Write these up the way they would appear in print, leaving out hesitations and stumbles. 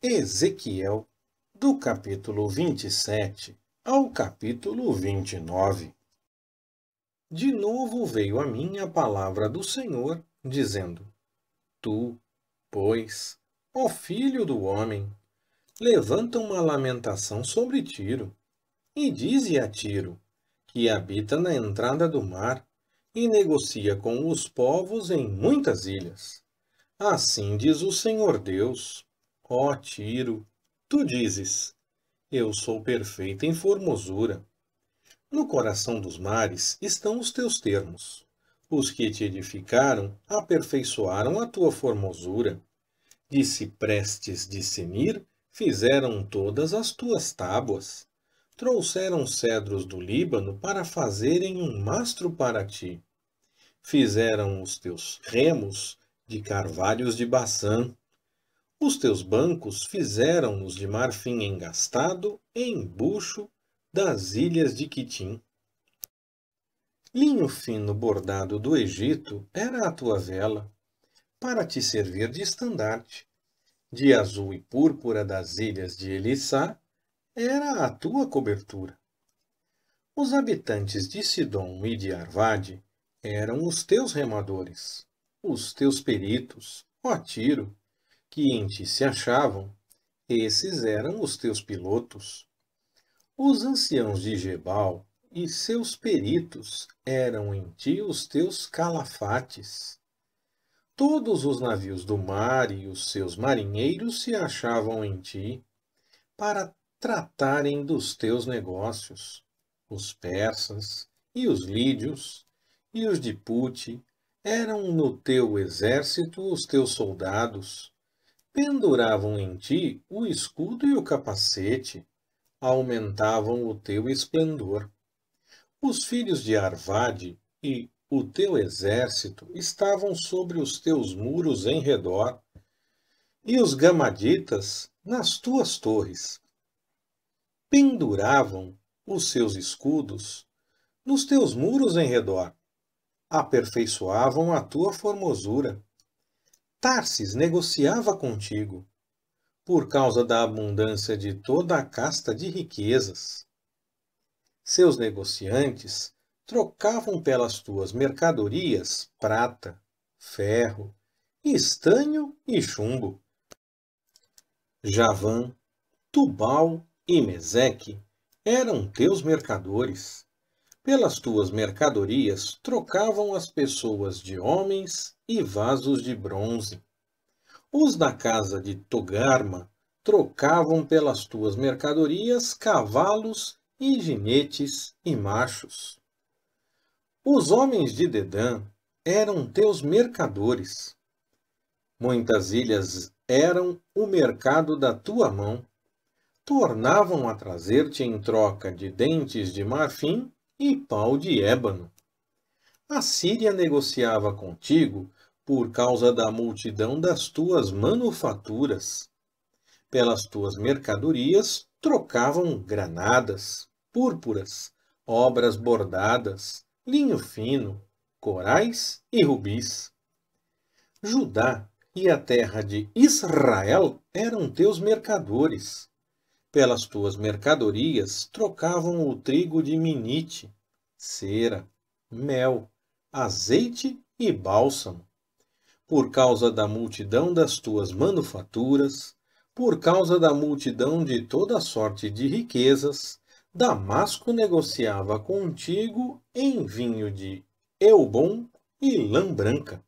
Ezequiel, do capítulo 27 ao capítulo 29. De novo veio a mim a palavra do Senhor, dizendo: Tu, pois, ó filho do homem, levanta uma lamentação sobre Tiro, e dize a Tiro, que habita na entrada do mar, e negocia com os povos em muitas ilhas. Assim diz o Senhor Deus: Ó Tiro, tu dizes: Eu sou perfeita em formosura. No coração dos mares estão os teus termos. Os que te edificaram aperfeiçoaram a tua formosura. De ciprestes de Senir fizeram todas as tuas tábuas. Trouxeram cedros do Líbano para fazerem um mastro para ti. Fizeram os teus remos de carvalhos de Baçã. Os teus bancos fizeram-nos de marfim engastado e embucho das ilhas de Quitim. Linho fino bordado do Egito era a tua vela, para te servir de estandarte. De azul e púrpura das ilhas de Elissá era a tua cobertura. Os habitantes de Sidom e de Arvade eram os teus remadores, os teus peritos, ó Tiro, que em ti se achavam, esses eram os teus pilotos. Os anciãos de Gebal e seus peritos eram em ti os teus calafates. Todos os navios do mar e os seus marinheiros se achavam em ti, para tratarem dos teus negócios. Os persas e os lídios e os de Pute eram no teu exército os teus soldados. Penduravam em ti o escudo e o capacete, aumentavam o teu esplendor. Os filhos de Arvade e o teu exército estavam sobre os teus muros em redor, e os gamaditas nas tuas torres. Penduravam os seus escudos nos teus muros em redor, aperfeiçoavam a tua formosura. Tarsis negociava contigo, por causa da abundância de toda a casta de riquezas. Seus negociantes trocavam pelas tuas mercadorias prata, ferro, estanho e chumbo. Javã, Tubal e Meseque eram teus mercadores. Pelas tuas mercadorias trocavam as pessoas de homens e vasos de bronze. Os da casa de Togarma trocavam pelas tuas mercadorias cavalos e ginetes e machos. Os homens de Dedã eram teus mercadores. Muitas ilhas eram o mercado da tua mão. Tornavam a trazer-te em troca de dentes de marfim e pau de ébano. A Síria negociava contigo por causa da multidão das tuas manufaturas. Pelas tuas mercadorias trocavam granadas, púrpuras, obras bordadas, linho fino, corais e rubis. Judá e a terra de Israel eram teus mercadores. Pelas tuas mercadorias trocavam o trigo de Minite, cera, mel, azeite e bálsamo. Por causa da multidão das tuas manufaturas, por causa da multidão de toda sorte de riquezas, Damasco negociava contigo em vinho de Elbom e lã branca.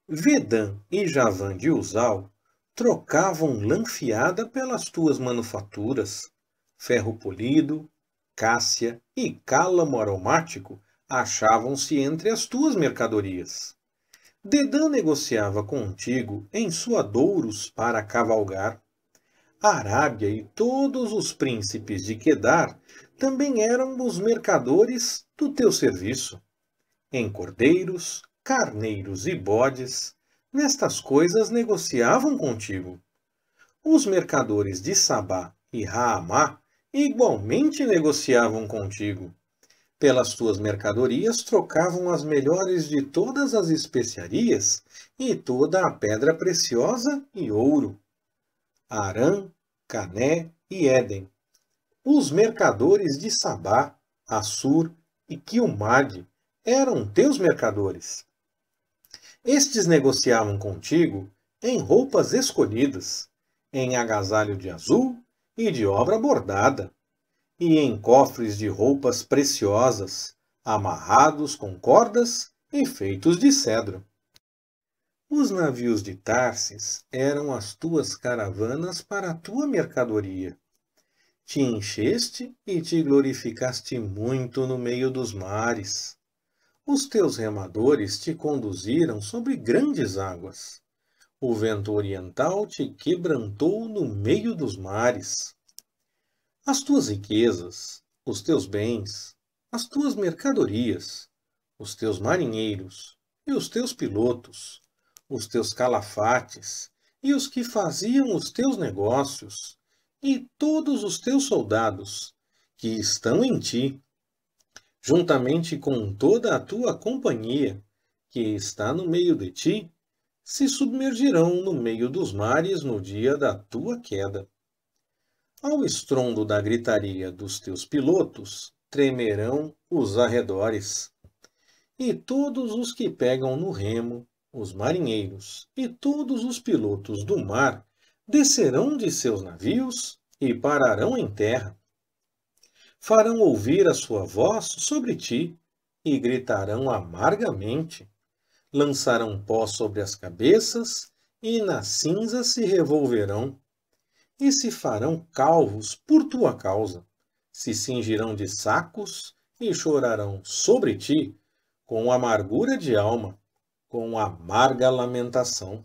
Vedã e Javã de Uzal trocavam lã fiada pelas tuas manufaturas. Ferro polido, cássia e cálamo aromático achavam-se entre as tuas mercadorias. Dedã negociava contigo em suadouros para cavalgar. A Arábia e todos os príncipes de Quedar também eram os mercadores do teu serviço. Em cordeiros, carneiros e bodes, nestas coisas negociavam contigo. Os mercadores de Sabá e Raamá igualmente negociavam contigo. Pelas tuas mercadorias trocavam as melhores de todas as especiarias e toda a pedra preciosa e ouro. Harã, Cané e Éden, os mercadores de Sabá, Assur e Quilmade eram teus mercadores. Estes negociavam contigo em roupas escolhidas, em agasalho de azul e de obra bordada, e em cofres de roupas preciosas, amarrados com cordas e feitos de cedro. Os navios de Tarsis eram as tuas caravanas para a tua mercadoria. Te encheste e te glorificaste muito no meio dos mares. Os teus remadores te conduziram sobre grandes águas. O vento oriental te quebrantou no meio dos mares. As tuas riquezas, os teus bens, as tuas mercadorias, os teus marinheiros e os teus pilotos, os teus calafates e os que faziam os teus negócios, e todos os teus soldados que estão em ti, juntamente com toda a tua companhia que está no meio de ti, se submergirão no meio dos mares no dia da tua queda. Ao estrondo da gritaria dos teus pilotos, tremerão os arredores. E todos os que pegam no remo, os marinheiros e todos os pilotos do mar, descerão de seus navios e pararão em terra. Farão ouvir a sua voz sobre ti e gritarão amargamente. Lançarão pó sobre as cabeças e nas cinzas se revolverão. E se farão calvos por tua causa, se cingirão de sacos e chorarão sobre ti com amargura de alma, com amarga lamentação.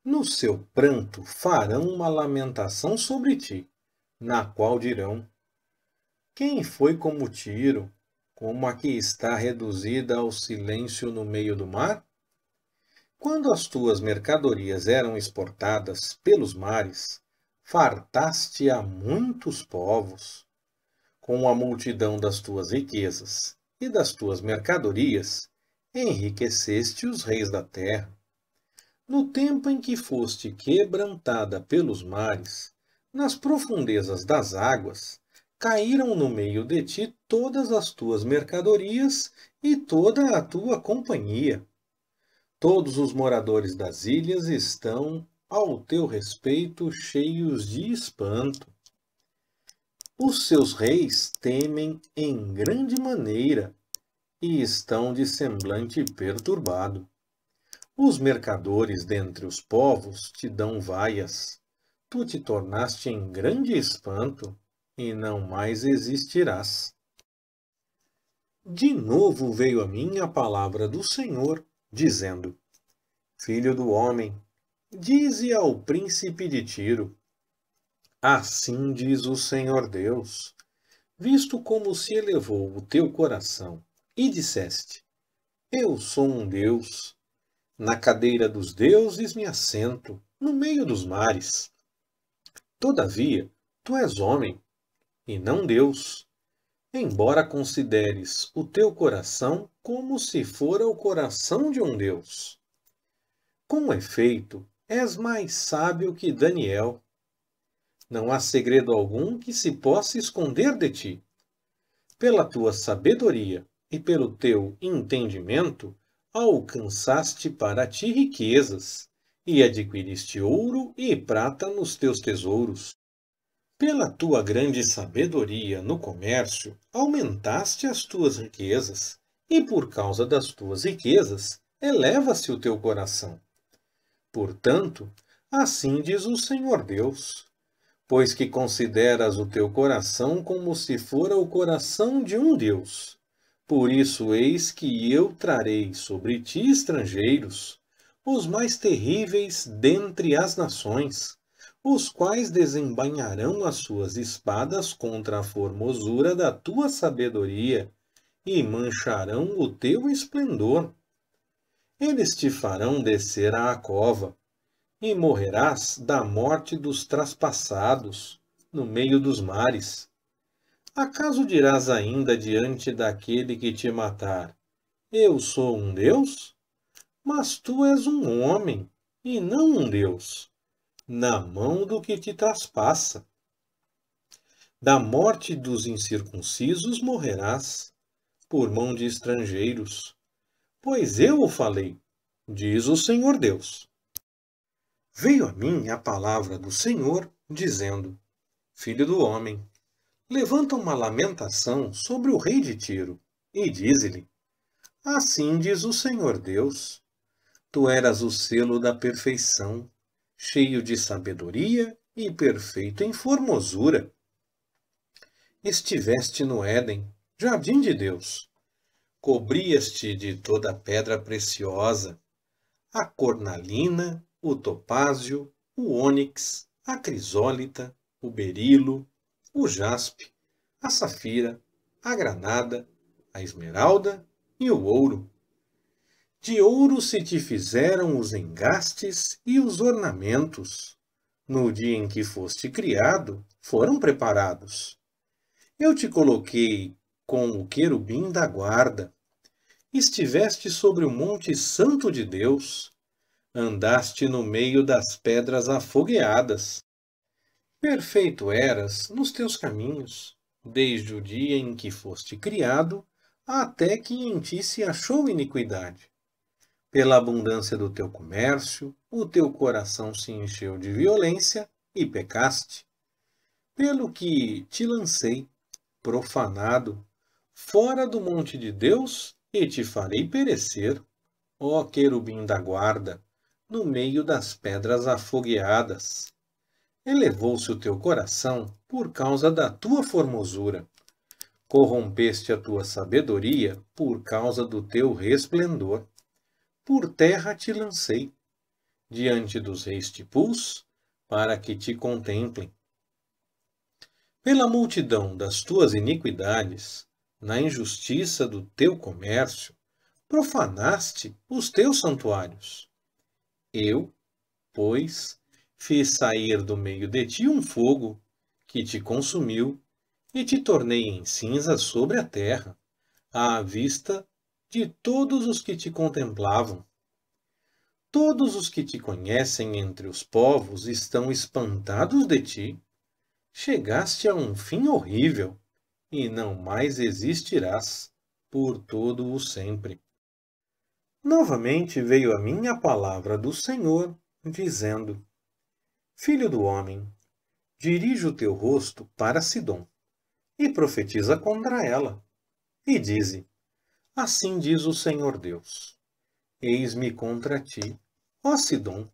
No seu pranto farão uma lamentação sobre ti, na qual dirão: quem foi como Tiro, como a que está reduzida ao silêncio no meio do mar? Quando as tuas mercadorias eram exportadas pelos mares, fartaste a muitos povos. Com a multidão das tuas riquezas e das tuas mercadorias, enriqueceste os reis da terra. No tempo em que foste quebrantada pelos mares, nas profundezas das águas, caíram no meio de ti todas as tuas mercadorias e toda a tua companhia. Todos os moradores das ilhas estão, ao teu respeito, cheios de espanto. Os seus reis temem em grande maneira e estão de semblante perturbado. Os mercadores dentre os povos te dão vaias. Tu te tornaste em grande espanto e não mais existirás. De novo veio a mim a palavra do Senhor, dizendo: Filho do homem, dize ao príncipe de Tiro: assim diz o Senhor Deus, visto como se elevou o teu coração, e disseste: eu sou um Deus, na cadeira dos deuses me assento, no meio dos mares. Todavia, tu és homem, e não Deus, embora consideres o teu coração como se fora o coração de um Deus. Com efeito, és mais sábio que Daniel. Não há segredo algum que se possa esconder de ti. Pela tua sabedoria e pelo teu entendimento, alcançaste para ti riquezas, e adquiriste ouro e prata nos teus tesouros. Pela tua grande sabedoria no comércio, aumentaste as tuas riquezas, e por causa das tuas riquezas, eleva-se o teu coração. Portanto, assim diz o Senhor Deus: pois que consideras o teu coração como se fora o coração de um Deus, por isso eis que eu trarei sobre ti estrangeiros, os mais terríveis dentre as nações, os quais desembainharão as suas espadas contra a formosura da tua sabedoria e mancharão o teu esplendor. Eles te farão descer à cova, e morrerás da morte dos traspassados, no meio dos mares. Acaso dirás ainda diante daquele que te matar: eu sou um Deus? Mas tu és um homem, e não um Deus. na mão do que te traspassa. Da morte dos incircuncisos morrerás, por mão de estrangeiros. Pois eu o falei, diz o Senhor Deus. Veio a mim a palavra do Senhor, dizendo: Filho do homem, levanta uma lamentação sobre o rei de Tiro, e dize-lhe: Assim diz o Senhor Deus, tu eras o selo da perfeição, cheio de sabedoria e perfeito em formosura. Estiveste no Éden, jardim de Deus. Cobrias-te de toda pedra preciosa, a cornalina, o topázio, o ônix, a crisólita, o berilo, o jaspe, a safira, a granada, a esmeralda e o ouro. De ouro se te fizeram os engastes e os ornamentos. No dia em que foste criado, foram preparados. Eu te coloquei com o querubim da guarda. Estiveste sobre o monte santo de Deus. Andaste no meio das pedras afogueadas. Perfeito eras nos teus caminhos, desde o dia em que foste criado, até que em ti se achou iniquidade. Pela abundância do teu comércio, o teu coração se encheu de violência e pecaste. Pelo que te lancei, profanado, fora do monte de Deus, e te farei perecer, ó querubim da guarda, no meio das pedras afogueadas. Elevou-se o teu coração por causa da tua formosura. Corrompeste a tua sabedoria por causa do teu resplendor. Por terra te lancei, diante dos reis te pus, para que te contemplem. Pela multidão das tuas iniquidades, na injustiça do teu comércio, profanaste os teus santuários. Eu, pois, fiz sair do meio de ti um fogo, que te consumiu, e te tornei em cinzas sobre a terra, à vista de todos os que te contemplavam. Todos os que te conhecem entre os povos estão espantados de ti. Chegaste a um fim horrível, e não mais existirás por todo o sempre. Novamente veio a mim a palavra do Senhor, dizendo: Filho do homem, dirige o teu rosto para Sidom, e profetiza contra ela, e dize: Assim diz o Senhor Deus: Eis-me contra ti, ó Sidom,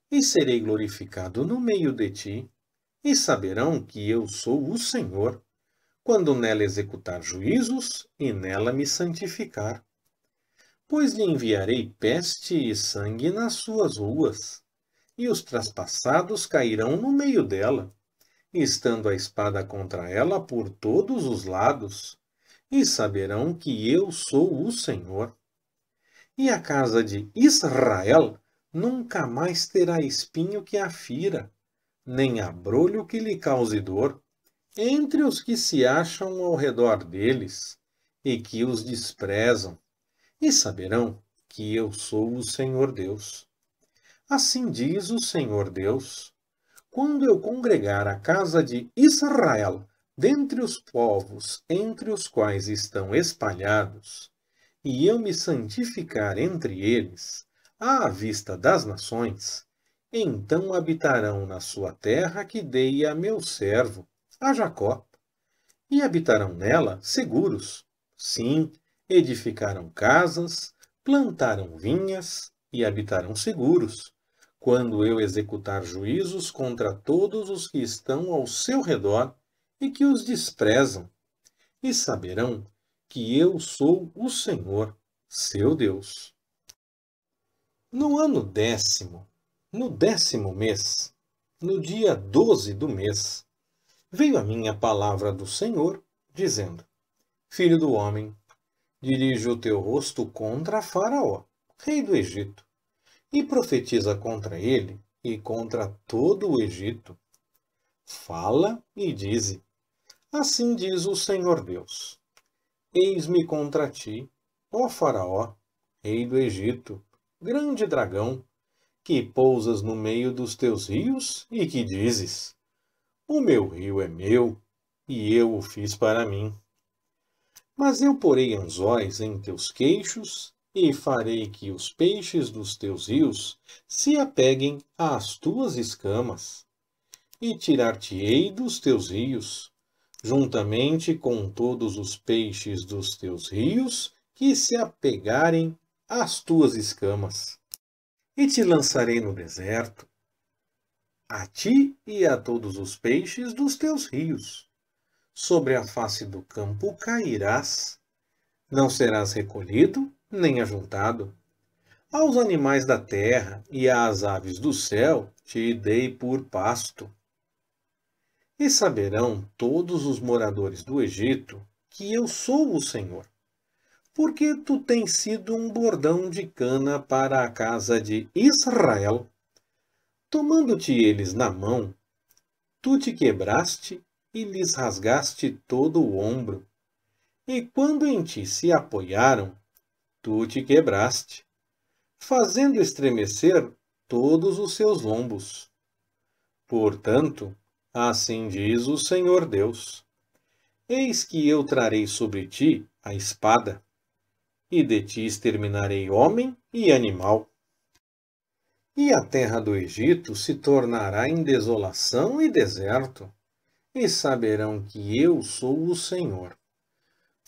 e serei glorificado no meio de ti, e saberão que eu sou o Senhor, quando nela executar juízos e nela me santificar. Pois lhe enviarei peste e sangue nas suas ruas, e os traspassados cairão no meio dela, estando a espada contra ela por todos os lados, e saberão que eu sou o Senhor. E a casa de Israel nunca mais terá espinho que a fira, nem abrolho que lhe cause dor, entre os que se acham ao redor deles, e que os desprezam, e saberão que eu sou o Senhor Deus. Assim diz o Senhor Deus: quando eu congregar a casa de Israel dentre os povos entre os quais estão espalhados, e eu me santificar entre eles, à vista das nações, então habitarão na sua terra que dei a meu servo, a Jacó, e habitarão nela seguros. Sim, edificarão casas, plantaram vinhas e habitarão seguros, quando eu executar juízos contra todos os que estão ao seu redor e que os desprezam, e saberão que eu sou o Senhor, seu Deus. No ano 10º, no 10º mês, no dia 12 do mês, veio a mim a palavra do Senhor, dizendo: Filho do homem, dirige o teu rosto contra Faraó, rei do Egito, e profetiza contra ele e contra todo o Egito. Fala e dize: Assim diz o Senhor Deus: Eis-me contra ti, ó Faraó, rei do Egito, grande dragão, que pousas no meio dos teus rios e que dizes: o meu rio é meu, e eu o fiz para mim. Mas eu porei anzóis em teus queixos, e farei que os peixes dos teus rios se apeguem às tuas escamas, e tirar-te-ei dos teus rios, juntamente com todos os peixes dos teus rios que se apegarem às tuas escamas. E te lançarei no deserto, a ti e a todos os peixes dos teus rios. Sobre a face do campo cairás, não serás recolhido nem ajuntado. Aos animais da terra e às aves do céu te dei por pasto. E saberão todos os moradores do Egito que eu sou o Senhor, porque tu tens sido um bordão de cana para a casa de Israel. Tomando-te eles na mão, tu te quebraste e lhes rasgaste todo o ombro. E quando em ti se apoiaram, tu te quebraste, fazendo estremecer todos os seus lombos. Portanto, assim diz o Senhor Deus: eis que eu trarei sobre ti a espada, e de ti exterminarei homem e animal. E a terra do Egito se tornará em desolação e deserto, e saberão que eu sou o Senhor.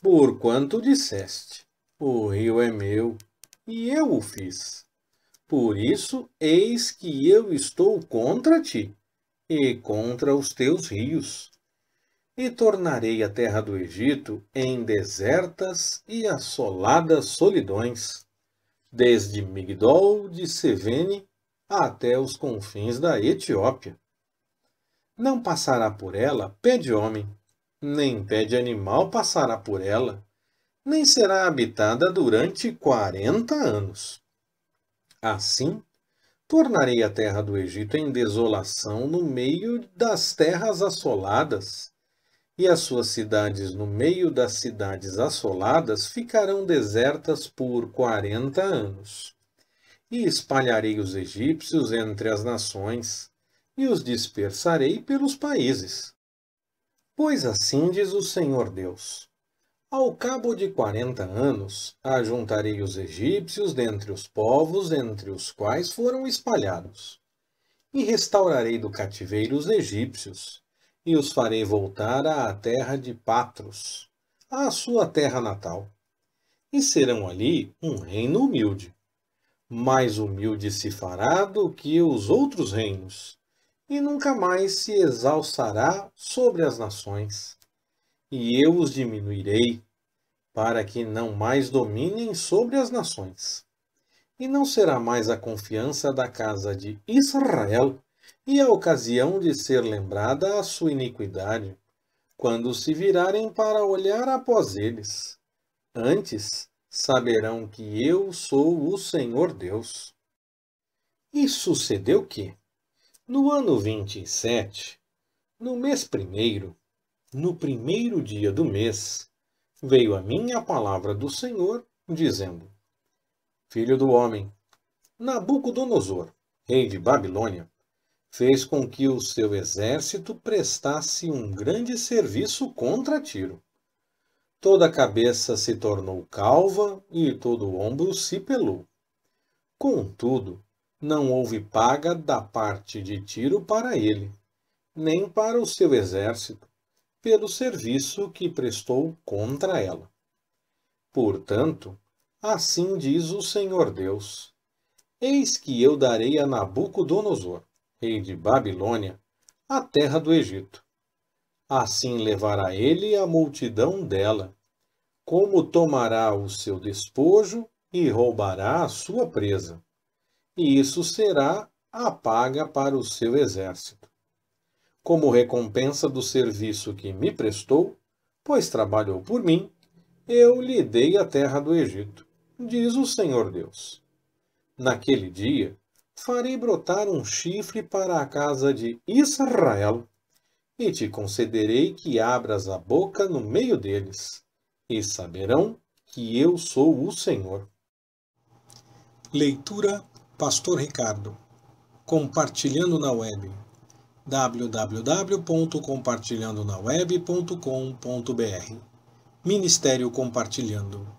Porquanto disseste: o rio é meu, e eu o fiz. Por isso, eis que eu estou contra ti, e contra os teus rios, e tornarei a terra do Egito em desertas e assoladas solidões, desde Migdol de Sevene até os confins da Etiópia. Não passará por ela pé de homem, nem pé de animal passará por ela, nem será habitada durante 40 anos. Assim, tornarei a terra do Egito em desolação no meio das terras assoladas, e as suas cidades no meio das cidades assoladas ficarão desertas por 40 anos. E espalharei os egípcios entre as nações, e os dispersarei pelos países. Pois assim diz o Senhor Deus: ao cabo de 40 anos, ajuntarei os egípcios dentre os povos entre os quais foram espalhados, e restaurarei do cativeiro os egípcios, e os farei voltar à terra de Patros, à sua terra natal. E serão ali um reino humilde. Mais humilde se fará do que os outros reinos, e nunca mais se exalçará sobre as nações. E eu os diminuirei, para que não mais dominem sobre as nações. E não será mais a confiança da casa de Israel, e a ocasião de ser lembrada a sua iniquidade, quando se virarem para olhar após eles. Antes, saberão que eu sou o Senhor Deus. E sucedeu que, no ano 27, no mês primeiro, no primeiro dia do mês, veio a mim a palavra do Senhor, dizendo: Filho do homem, Nabucodonosor, rei de Babilônia, fez com que o seu exército prestasse um grande serviço contra Tiro. Toda a cabeça se tornou calva e todo o ombro se pelou. Contudo, não houve paga da parte de Tiro para ele, nem para o seu exército, pelo serviço que prestou contra ela. Portanto, assim diz o Senhor Deus: eis que eu darei a Nabucodonosor, rei de Babilônia, a terra do Egito. Assim levará ele a multidão dela, como tomará o seu despojo e roubará a sua presa. E isso será a paga para o seu exército. Como recompensa do serviço que me prestou, pois trabalhou por mim, eu lhe dei a terra do Egito, diz o Senhor Deus. Naquele dia, farei brotar um chifre para a casa de Israel, e te concederei que abras a boca no meio deles, e saberão que eu sou o Senhor. Leitura Pastor Ricardo. Compartilhando na Web. www.compartilhandonaweb.com.br Ministério Compartilhando.